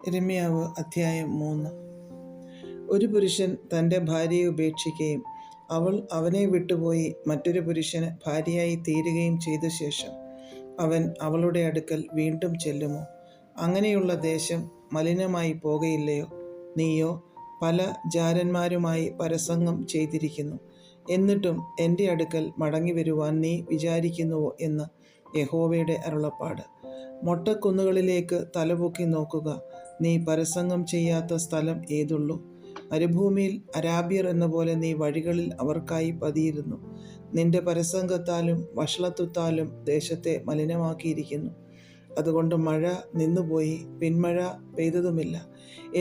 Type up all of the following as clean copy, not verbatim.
യിരെമ്യാവ് അധ്യായം 3. ഒരു പുരുഷൻ തൻ്റെ ഭാര്യയെ ഉപേക്ഷിക്കുകയും അവൾ അവനെ വിട്ടുപോയി മറ്റൊരു പുരുഷന് ഭാര്യയായി തീരുകയും ചെയ്ത ശേഷം അവൻ അവളുടെ അടുക്കൽ വീണ്ടും ചെല്ലുമോ? അങ്ങനെയുള്ള ദേശം മലിനമായി പോകയില്ലയോ? നീയോ പല ജാരന്മാരുമായി പരസംഗം ചെയ്തിരിക്കുന്നു. എന്നിട്ടും എൻ്റെ അടുക്കൽ മടങ്ങി വരുവാൻ നീ വിചാരിക്കുന്നുവോ എന്ന് യഹോവയുടെ അരുളപ്പാട്. മൊട്ടക്കുന്നുകളിലേക്ക് തലപൊക്കി നോക്കുക. നീ പരസംഗം ചെയ്യാത്ത സ്ഥലം ഏതുള്ളൂ? മരുഭൂമിയിൽ അരാബ്യർ എന്ന പോലെ നീ വഴികളിൽ അവർക്കായി പതിയിരുന്നു. നിന്റെ പരസംഗത്താലും വഷളത്വത്താലും ദേശത്തെ മലിനമാക്കിയിരിക്കുന്നു. അതുകൊണ്ട് മഴ നിന്നുപോയി, പിന്മഴ പെയ്തതുമില്ല.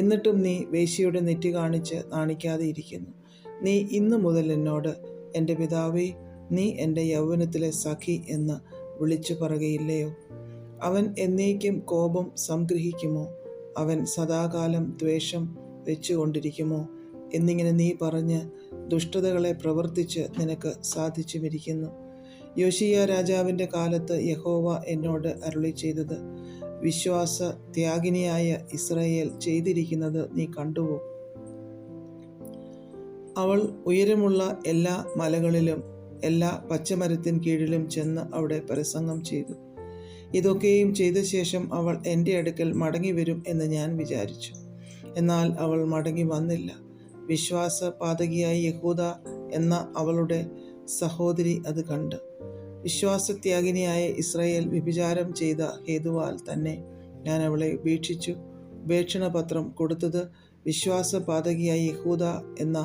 എന്നിട്ടും നീ വേശ്യയുടെ നെറ്റി കാണിച്ച് നാണിക്കാതെ ഇരിക്കുന്നു. നീ ഇന്നു മുതൽ എന്നോട്, എൻ്റെ പിതാവേ, നീ എൻ്റെ യൗവനത്തിലെ സഖി എന്ന് വിളിച്ചു പറയുകയില്ലയോ? അവൻ എന്നേക്കും കോപം സംഗ്രഹിക്കുമോ? അവൻ സദാകാലം ദ്വേഷം വെച്ചുകൊണ്ടിരിക്കുമോ? എന്നിങ്ങനെ നീ പറഞ്ഞ് ദുഷ്ടതകളെ പ്രവർത്തിച്ച് നിനക്ക് സാധിച്ചുമിരിക്കുന്നു. യോശിയ രാജാവിൻ്റെ കാലത്ത് യഹോവ എന്നോട് അരുളി ചെയ്തത്, വിശ്വാസ ത്യാഗിനിയായ ഇസ്രായേൽ ചെയ്തിരിക്കുന്നത് നീ കണ്ടുവോ? അവൾ ഉയരമുള്ള എല്ലാ മലകളിലും എല്ലാ പച്ചമരത്തിൻ കീഴിലും ചെന്ന് അവിടെ പരസംഗം ചെയ്തു. ഇതൊക്കെയും ചെയ്ത ശേഷം അവൾ എൻ്റെ അടുക്കൽ മടങ്ങി വരും എന്ന് ഞാൻ വിചാരിച്ചു. എന്നാൽ അവൾ മടങ്ങി വന്നില്ല. വിശ്വാസപാതകിയായി യഹൂദ എന്ന അവളുടെ സഹോദരി അത് കണ്ട്. വിശ്വാസത്യാഗിനിയായ ഇസ്രായേൽ വ്യഭിചാരം ചെയ്ത ഹേതുവാൽ തന്നെ ഞാൻ അവളെ ഉപേക്ഷിച്ചു. ഉപേക്ഷണപത്രം കൊടുത്തത് വിശ്വാസപാതകിയായി യഹൂദ എന്ന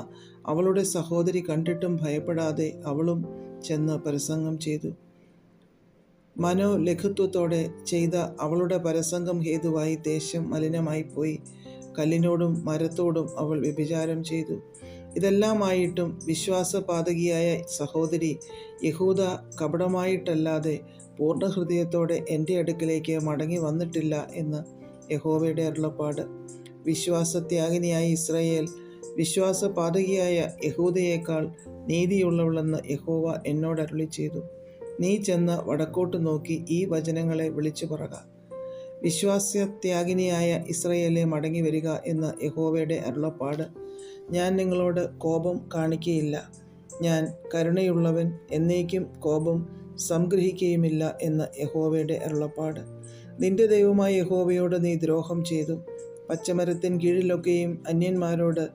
അവളുടെ സഹോദരി കണ്ടിട്ടും ഭയപ്പെടാതെ അവളും ചെന്ന് പരസംഗം ചെയ്തു. മനോലഘുത്വത്തോടെ ചെയ്ത അവളുടെ പരസംഗം ഹേതുവായി ദേശം മലിനമായി പോയി. കല്ലിനോടും മരത്തോടും അവൾ വ്യഭിചാരം ചെയ്തു. ഇതെല്ലാമായിട്ടും വിശ്വാസപാതകിയായ സഹോദരി യഹൂദ കപടമായിട്ടല്ലാതെ പൂർണ്ണ ഹൃദയത്തോടെ എൻ്റെ അടുക്കിലേക്ക് മടങ്ങി വന്നിട്ടില്ല എന്ന് യഹോവയുടെ അരുളപ്പാട്. വിശ്വാസത്യാഗിനിയായ ഇസ്രായേൽ വിശ്വാസപാതകിയായ യഹൂദയേക്കാൾ നീതിയുള്ളവളെന്ന് യഹോവ എന്നോട് അരുളി ചെയ്തു. നീ ചെന്ന് വടക്കോട്ട് നോക്കി ഈ വചനങ്ങളെ വിളിച്ചു പറക. വിശ്വാസത്യാഗിനിയായ ഇസ്രായേലെ മടങ്ങി വരിക എന്ന് യഹോവയുടെ അരുളപ്പാട്. ഞാൻ നിങ്ങളോട് കോപം കാണിക്കുകയില്ല. ഞാൻ കരുണയുള്ളവൻ, എന്നേക്കും കോപം സംഗ്രഹിക്കുകയുമില്ല എന്ന് യഹോവയുടെ അരുളപ്പാട്. നിന്റെ ദൈവമായ യഹോവയോട് നീ ദ്രോഹം ചെയ്തു. പച്ചമരത്തിൻ കീഴിലൊക്കെയും അന്യന്മാരോട്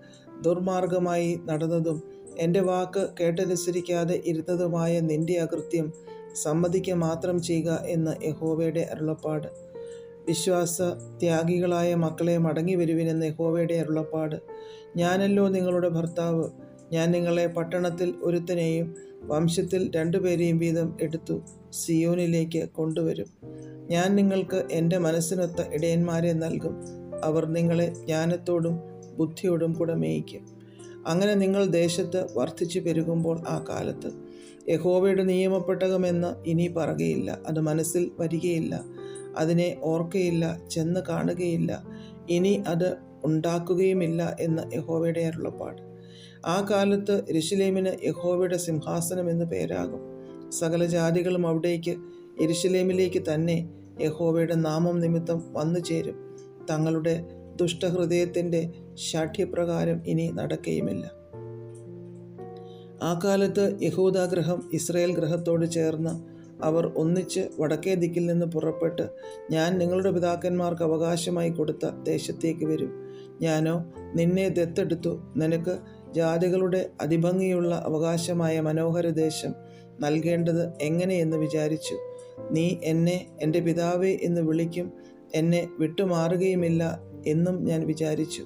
ദുർമാർഗമായി നടന്നതും എൻ്റെ വാക്ക് കേട്ടനുസരിക്കാതെ ഇരുന്നതുമായ നിന്റെ അകൃത്യം സമ്മതിക്കുക മാത്രം ചെയ്യുക എന്ന് യഹോവയുടെ അരുളപ്പാട്. വിശ്വാസ ത്യാഗികളായ മക്കളെ മടങ്ങി വരുവിനെന്ന് യഹോവയുടെ അരുളപ്പാട്. ഞാനല്ലോ നിങ്ങളുടെ ഭർത്താവ്. ഞാൻ നിങ്ങളെ പട്ടണത്തിൽ ഒരുത്തനെയും വംശത്തിൽ 2 പേരെയും വീതം എടുത്തു സിയോനിലേക്ക് കൊണ്ടുവരും. ഞാൻ നിങ്ങൾക്ക് എൻ്റെ മനസ്സിനൊത്ത ഇടയന്മാരെ നൽകും. അവർ നിങ്ങളെ ജ്ഞാനത്തോടും ബുദ്ധിയോടും കൂടെ മേയിക്കും. അങ്ങനെ നിങ്ങൾ ദേശത്ത് വർദ്ധിച്ചു പെരുകുമ്പോൾ ആ കാലത്ത് യഹോവയുടെ നിയമപ്പെട്ടകമെന്ന് ഇനി പറയുകയില്ല. അത് മനസ്സിൽ വരികയില്ല. അതിനെ ഓർക്കയില്ല, ചെന്ന് കാണുകയില്ല. ഇനി അത് ഉണ്ടാക്കുകയുമില്ല എന്ന് യഹോവയുടെ അരുളപ്പാട്. ആ കാലത്ത് യെരൂശലേമിന് യഹോവയുടെ സിംഹാസനം എന്ന് പേരാകും. സകല ജാതികളും അവിടേക്ക് യെരൂശലേമിലേക്ക് തന്നെ യഹോവയുടെ നാമം നിമിത്തം വന്നു ചേരും. തങ്ങളുടെ ദുഷ്ടഹൃദയത്തിൻ്റെ ശാഠ്യപ്രകാരം ഇനി നടക്കുകയുമില്ല. ആ കാലത്ത് യഹൂദ ഗൃഹം ഇസ്രായേൽ ഗൃഹത്തോട് ചേർന്ന് അവർ ഒന്നിച്ച് വടക്കേ ദിക്കിൽ നിന്ന് പുറപ്പെട്ട് ഞാൻ നിങ്ങളുടെ പിതാക്കന്മാർക്ക് അവകാശമായി കൊടുത്ത ദേശത്തേക്ക് വരും. ഞാനോ നിന്നെ ദത്തെടുത്തു നിനക്ക് ജാതികളുടെ അതിഭംഗിയുള്ള അവകാശമായ മനോഹര ദേശം നൽകേണ്ടത് എങ്ങനെയെന്ന് വിചാരിച്ചു. നീ എന്നെ എൻ്റെ പിതാവേ എന്ന് വിളിക്കും, എന്നെ വിട്ടുമാറുകയുമില്ല എന്നും ഞാൻ വിചാരിച്ചു.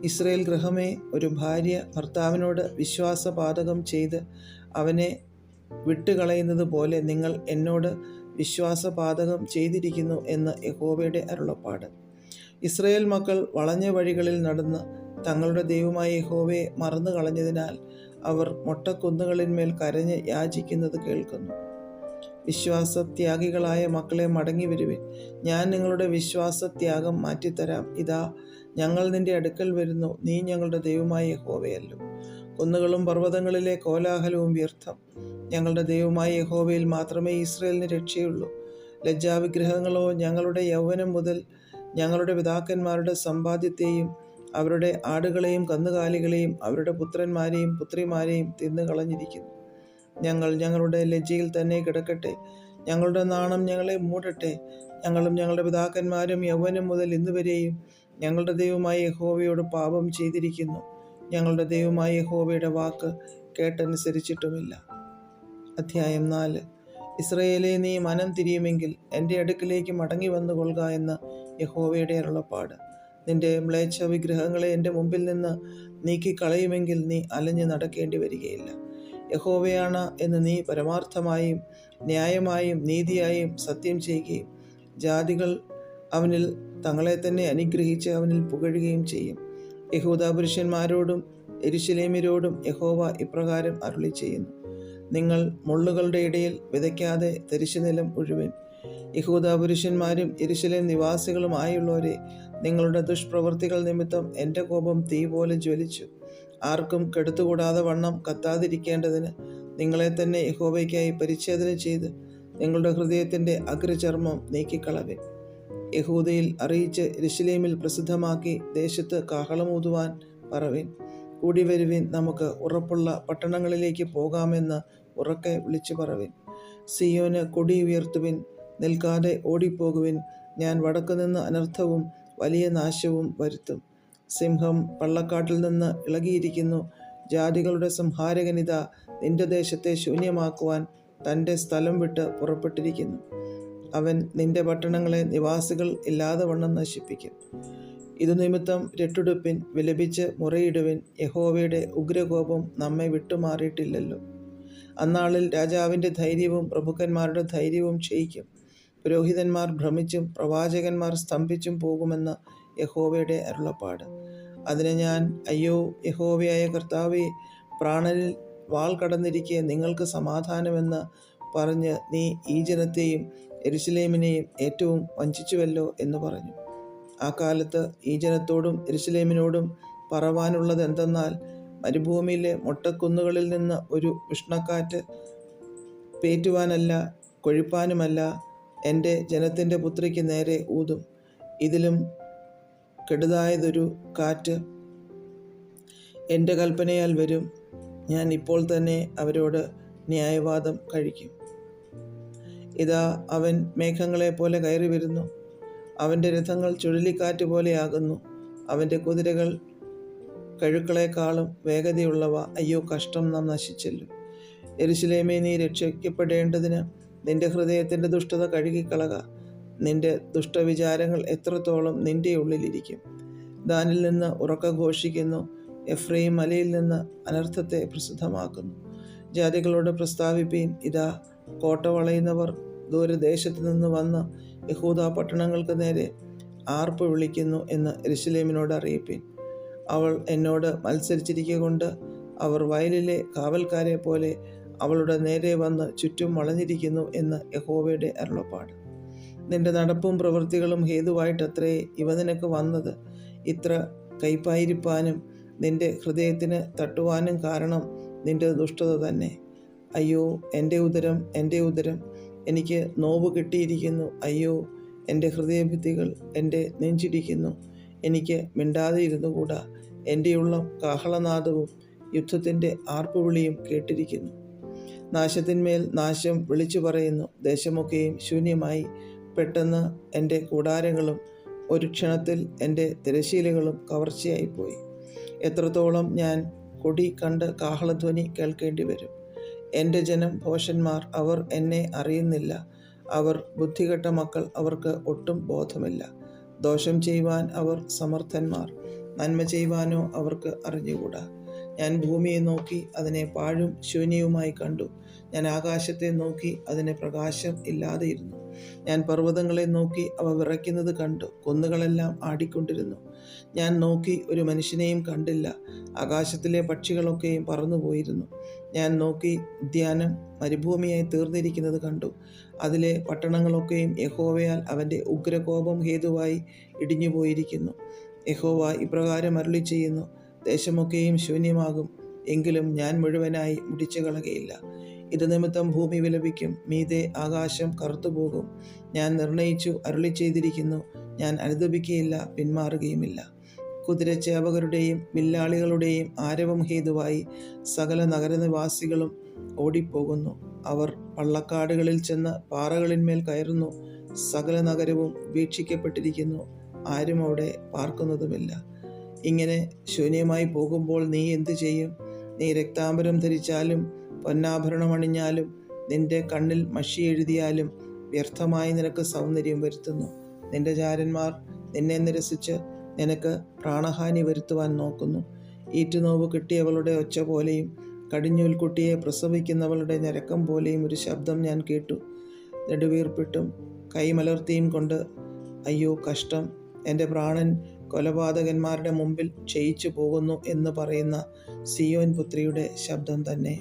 ഇസ്രായേൽ ഗൃഹമേ, ഒരു ഭാര്യ ഭർത്താവിനോട് വിശ്വാസപാതകം ചെയ്ത് അവനെ വിട്ടുകളയുന്നത് പോലെ നിങ്ങൾ എന്നോട് വിശ്വാസപാതകം ചെയ്തിരിക്കുന്നു എന്ന് യഹോവയുടെ അരുളപ്പാട്. ഇസ്രായേൽ മക്കൾ വളഞ്ഞ വഴികളിൽ നടന്ന് തങ്ങളുടെ ദൈവമായ യഹോവയെ മറന്നു കളഞ്ഞതിനാൽ അവർ മൊട്ടക്കുന്നുകളിന്മേൽ കരഞ്ഞ് യാചിക്കുന്നത് കേൾക്കുന്നു. വിശ്വാസത്യാഗികളായ മക്കളെ മടങ്ങി വരുവിൻ. ഞാൻ നിങ്ങളുടെ വിശ്വാസത്യാഗം മാറ്റിത്തരാം. ഇതാ, ഞങ്ങൾ നിന്റെ അടുക്കൽ വരുന്നു. നീ ഞങ്ങളുടെ ദൈവമായ യഹോവയല്ലോ. കുന്നുകളും പർവ്വതങ്ങളിലെ കോലാഹലവും വ്യർത്ഥം. ഞങ്ങളുടെ ദൈവമായ യഹോവയിൽ മാത്രമേ ഇസ്രായേലിന് രക്ഷയുള്ളൂ. ലജ്ജാവിഗ്രഹങ്ങളോ ഞങ്ങളുടെ യൗവനം മുതൽ ഞങ്ങളുടെ പിതാക്കന്മാരുടെ സമ്പാദ്യത്തെയും അവരുടെ ആടുകളെയും കന്നുകാലികളെയും അവരുടെ പുത്രന്മാരെയും പുത്രിമാരെയും തിന്നുകളഞ്ഞിരിക്കുന്നു. ഞങ്ങൾ ഞങ്ങളുടെ ലജ്ജയിൽ തന്നെ കിടക്കട്ടെ. ഞങ്ങളുടെ നാണം ഞങ്ങളെ മൂടട്ടെ. ഞങ്ങളും ഞങ്ങളുടെ പിതാക്കന്മാരും യൗവനം മുതൽ ഇന്നുവരെയും ഞങ്ങളുടെ ദൈവമായ യഹോവയോട് പാപം ചെയ്തിരിക്കുന്നു. ഞങ്ങളുടെ ദൈവമായ യഹോവയുടെ വാക്ക് കേട്ടനുസരിച്ചിട്ടുമില്ല. അധ്യായം 4. ഇസ്രയേലേ, നീ മനം തിരിയുമെങ്കിൽ എൻ്റെ അടുക്കിലേക്ക് മടങ്ങി വന്നു കൊള്ളുക എന്ന് യഹോവയുടെ അരുളപ്പാട്. നിന്റെ മ്ലേച്ഛ വിഗ്രഹങ്ങളെ എൻ്റെ മുമ്പിൽ നിന്ന് നീക്കിക്കളയുമെങ്കിൽ നീ അലഞ്ഞു നടക്കേണ്ടി വരികയില്ല. യഹോവയാണ് എന്ന് നീ പരമാർത്ഥമായും ന്യായമായും നീതിയായും സത്യം ചെയ്യുകയും ജാതികൾ അവനിൽ തങ്ങളെ തന്നെ അനുഗ്രഹിച്ച് അവനിൽ പുകഴുകയും ചെയ്യും. യഹൂദാ പുരുഷന്മാരോടും യെരൂശലേമ്യരോടും യഹോവ ഇപ്രകാരം അരുളി ചെയ്യുന്നു: നിങ്ങൾ മുള്ളുകളുടെ ഇടയിൽ വിതയ്ക്കാതെ തരിശുനിലം ഉഴുവിൻ. യഹൂദാ പുരുഷന്മാരും യെരൂശലേം നിവാസികളുമായുള്ളവരെ, നിങ്ങളുടെ ദുഷ്പ്രവൃത്തികൾ നിമിത്തം എൻ്റെ കോപം തീ പോലെ ജ്വലിച്ചു. ആർക്കും കെടുത്തുകൂടാതെ വണ്ണം കത്താതിരിക്കേണ്ടതിന് നിങ്ങളെ തന്നെ യഹോവയ്ക്കായി പരിച്ഛേദന ചെയ്ത് നിങ്ങളുടെ ഹൃദയത്തിൻ്റെ അഗ്രചർമ്മം നീക്കിക്കളവിൻ. യഹൂദയിൽ അറിയിച്ച് യെരൂശലേമിൽ പ്രസിദ്ധമാക്കി ദേശത്ത് കാഹളമൂതുവാൻ പറവിൻ. കൂടി വരുവിൻ, നമുക്ക് ഉറപ്പുള്ള പട്ടണങ്ങളിലേക്ക് പോകാമെന്ന് ഉറക്കെ വിളിച്ചു പറവിൻ. സിയോന് കൊടി ഉയർത്തുവിൻ, നിൽക്കാതെ ഓടിപ്പോകുവിൻ. ഞാൻ വടക്കുനിന്ന് അനർത്ഥവും വലിയ നാശവും വരുത്തും. സിംഹം പള്ളക്കാട്ടിൽ നിന്ന് ഇളകിയിരിക്കുന്നു. ജാതികളുടെ സംഹാരകനിതാ നിന്റെ ദേശത്തെ ശൂന്യമാക്കുവാൻ തൻ്റെ സ്ഥലം വിട്ട് പുറപ്പെട്ടിരിക്കുന്നു. അവൻ നിന്റെ പട്ടണങ്ങളെ നിവാസികൾ ഇല്ലാതെ വണ്ണം നശിപ്പിക്കും. ഇതു നിമിത്തം രട്ടുടുപ്പിൻ, വിലപിച്ച് മുറയിടുവിൻ. യഹോവയുടെ ഉഗ്രകോപം നമ്മെ വിട്ടുമാറിയിട്ടില്ലല്ലോ. അന്നാളിൽ രാജാവിൻ്റെ ധൈര്യവും പ്രഭുക്കന്മാരുടെ ധൈര്യവും ക്ഷയിക്കും. പുരോഹിതന്മാർ ഭ്രമിച്ചും പ്രവാചകന്മാർ സ്തംഭിച്ചും പോകുമെന്ന് യഹോവയുടെ അരുളപ്പാട്. അതിന് ഞാൻ, അയ്യോ യഹോവയായ കർത്താവേ, പ്രാണനിൽ വാൾ കടന്നിരിക്കെ നിങ്ങൾക്ക് സമാധാനമെന്ന് പറഞ്ഞ് നീ ഈ ജനത്തെയും യെരൂശലേമിനെയും ഏറ്റവും വഞ്ചിച്ചുവല്ലോ എന്ന് പറഞ്ഞു. ആ കാലത്ത് ഈ ജനത്തോടും യെരൂശലേമിനോടും പറവാനുള്ളത് എന്തെന്നാൽ, മരുഭൂമിയിലെ മൊട്ടക്കുന്നുകളിൽ നിന്ന് ഒരു ഉഷ്ണക്കാറ്റ് പേറ്റുവാനല്ല കൊഴിപ്പാനുമല്ല എൻ്റെ ജനത്തിൻ്റെ പുത്രിക്ക് നേരെ ഊതും. ഇതിലും കെടുതായതൊരു കാറ്റ് എൻ്റെ കൽപ്പനയാൽ വരും. ഞാൻ ഇപ്പോൾ തന്നെ അവരോട് ന്യായവാദം കഴിക്കും. ഇതാ, അവൻ മേഘങ്ങളെപ്പോലെ കയറി വരുന്നു. അവൻ്റെ രഥങ്ങൾ ചുഴലിക്കാറ്റ് പോലെയാകുന്നു. അവൻ്റെ കുതിരകൾ കഴുക്കളെക്കാളും വേഗതയുള്ളവ. അയ്യോ കഷ്ടം, നാം നശിച്ചല്ലോ. യെരൂശലേമേ, നീ രക്ഷിക്കപ്പെടേണ്ടതിന് നിന്റെ ഹൃദയത്തിൻ്റെ ദുഷ്ടത കഴുകിക്കളക. നിന്റെ ദുഷ്ടവിചാരങ്ങൾ എത്രത്തോളം നിന്റെ ഉള്ളിലിരിക്കും. ദാനിൽ നിന്ന് ഉറക്ക ഘോഷിക്കുന്നു. എഫ്രൈം മലയിൽ നിന്ന് അനർത്ഥത്തെ പ്രസിദ്ധമാക്കുന്നു. ജാതികളോട് പ്രസ്താവിപ്പീൻ, ഇതാ കോട്ട വളയുന്നവർ ദൂരദേശത്തു നിന്ന് വന്ന് യഹൂദാ പട്ടണങ്ങൾക്ക് നേരെ ആർപ്പ് വിളിക്കുന്നു എന്ന് യെരൂശലേമിനോട് അറിയിപ്പീൻ. അവൾ എന്നോട് മത്സരിച്ചിരിക്കൊണ്ട് അവർ വയലിലെ കാവൽക്കാരെ പോലെ അവളുടെ നേരെ വന്ന് ചുറ്റും വളഞ്ഞിരിക്കുന്നു എന്ന് യഹോവയുടെ അരുളപ്പാട്. നിന്റെ നടപ്പും പ്രവൃത്തികളും ഹേതുവായിട്ടത്രേ ഇവ നിനക്ക് വന്നത്. ഇത്ര കൈപ്പായിരിപ്പാനും നിന്റെ ഹൃദയത്തിന് തട്ടുവാനും കാരണം നിന്റെ ദുഷ്ടത തന്നെ. അയ്യോ എൻ്റെ ഉദരം, എൻ്റെ ഉദരം, എനിക്ക് നോവ് കിട്ടിയിരിക്കുന്നു. അയ്യോ എൻ്റെ ഹൃദയഭിത്തികൾ എൻ്റെ നെഞ്ചിടിക്കുന്നു. എനിക്ക് മിണ്ടാതെ ഇരുന്നുകൂടാ. എൻ്റെ ഉള്ളം കാഹളനാദവും യുദ്ധത്തിൻ്റെ ആർപ്പുവിളിയും കേട്ടിരിക്കുന്നു. നാശത്തിന്മേൽ നാശം വിളിച്ചു പറയുന്നു. ദേശമൊക്കെയും ശൂന്യമായി. പെട്ടെന്ന് എൻ്റെ കൂടാരങ്ങളും ഒരു ക്ഷണത്തിൽ എൻ്റെ തിരശ്ശീലകളും കവർച്ചയായിപ്പോയി. എത്രത്തോളം ഞാൻ കൊടി കണ്ട് കാഹളധ്വനി കേൾക്കേണ്ടി വരും. എൻ്റെ ജനം ഭോഷന്മാർ, അവർ എന്നെ അറിയുന്നില്ല. അവർ ബുദ്ധികെട്ട മക്കൾ, അവർക്ക് ഒട്ടും ബോധമില്ല. ദോഷം ചെയ്യുവാൻ അവർ സമർത്ഥന്മാർ, നന്മ ചെയ്യുവാനോ അവർക്ക് അറിഞ്ഞുകൂടാ. ഞാൻ ഭൂമിയെ നോക്കി അതിനെ പാഴും ശൂന്യവുമായി കണ്ടു. ഞാൻ ആകാശത്തെ നോക്കി അതിന് പ്രകാശം ഇല്ലാതെയിരുന്നു. ഞാൻ പർവ്വതങ്ങളെ നോക്കി അവ വിറയ്ക്കുന്നത് കണ്ടു. കുന്നുകളെല്ലാം ആടിക്കൊണ്ടിരുന്നു. ഞാൻ നോക്കി ഒരു മനുഷ്യനെയും കണ്ടില്ല. ആകാശത്തിലെ പക്ഷികളൊക്കെയും പറന്നുപോയിരുന്നു. ഞാൻ നോക്കി ഉദ്യാനം മരുഭൂമിയായി തീർന്നിരിക്കുന്നത് കണ്ടു. അതിലെ പട്ടണങ്ങളൊക്കെയും യഹോവയാൽ അവൻ്റെ ഉഗ്രകോപം ഹേതുവായി ഇടിഞ്ഞുപോയിരിക്കുന്നു. യഹോവ ഇപ്രകാരം അരുളി ചെയ്യുന്നു: ദേശമൊക്കെയും ശൂന്യമാകും, എങ്കിലും ഞാൻ മുഴുവനായി മുടിച്ചു കളകയില്ല. ഇത് നിമിത്തം ഭൂമി വിലപിക്കും, മീതെ ആകാശം കറുത്തുപോകും. ഞാൻ നിർണയിച്ചു, അരുളി ചെയ്തിരിക്കുന്നു. ഞാൻ അനുദപിക്കുകയില്ല, പിന്മാറുകയുമില്ല. കുതിരച്ചേവകരുടെയും വില്ലാളികളുടെയും ആരവം ഹേതുവായി സകല നഗരനിവാസികളും ഓടിപ്പോകുന്നു. അവർ പള്ളക്കാടുകളിൽ ചെന്ന് പാറകളിന്മേൽ കയറുന്നു. സകല നഗരവും വീക്ഷിക്കപ്പെട്ടിരിക്കുന്നു, ആരും അവിടെ പാർക്കുന്നതുമില്ല. ഇങ്ങനെ ശൂന്യമായി പോകുമ്പോൾ നീ എന്തു ചെയ്യും? നീ രക്താംബരം ധരിച്ചാലും പൊന്നാഭരണം അണിഞ്ഞാലും നിന്റെ കണ്ണിൽ മഷി എഴുതിയാലും വ്യർത്ഥമായി നിനക്ക് സൗന്ദര്യം വരുത്തുന്നു. നിന്റെ ചാരന്മാർ നിന്നെ നിരസിച്ച് നിനക്ക് പ്രാണഹാനി വരുത്തുവാൻ നോക്കുന്നു. ഈറ്റുനോവ് കിട്ടിയവളുടെ ഒച്ച പോലെയും കടിഞ്ഞൂൽക്കുട്ടിയെ പ്രസവിക്കുന്നവളുടെ ഞരക്കം പോലെയും ഒരു ശബ്ദം ഞാൻ കേട്ടു. നെടുവീർപ്പിട്ടും കൈമലർത്തിയും കൊണ്ട്, അയ്യോ കഷ്ടം, എൻ്റെ പ്രാണൻ കൊലപാതകന്മാരുടെ മുമ്പിൽ ക്ഷയിച്ചു പോകുന്നു എന്ന് പറയുന്ന സിയോൻ പുത്രിയുടെ ശബ്ദം തന്നെ.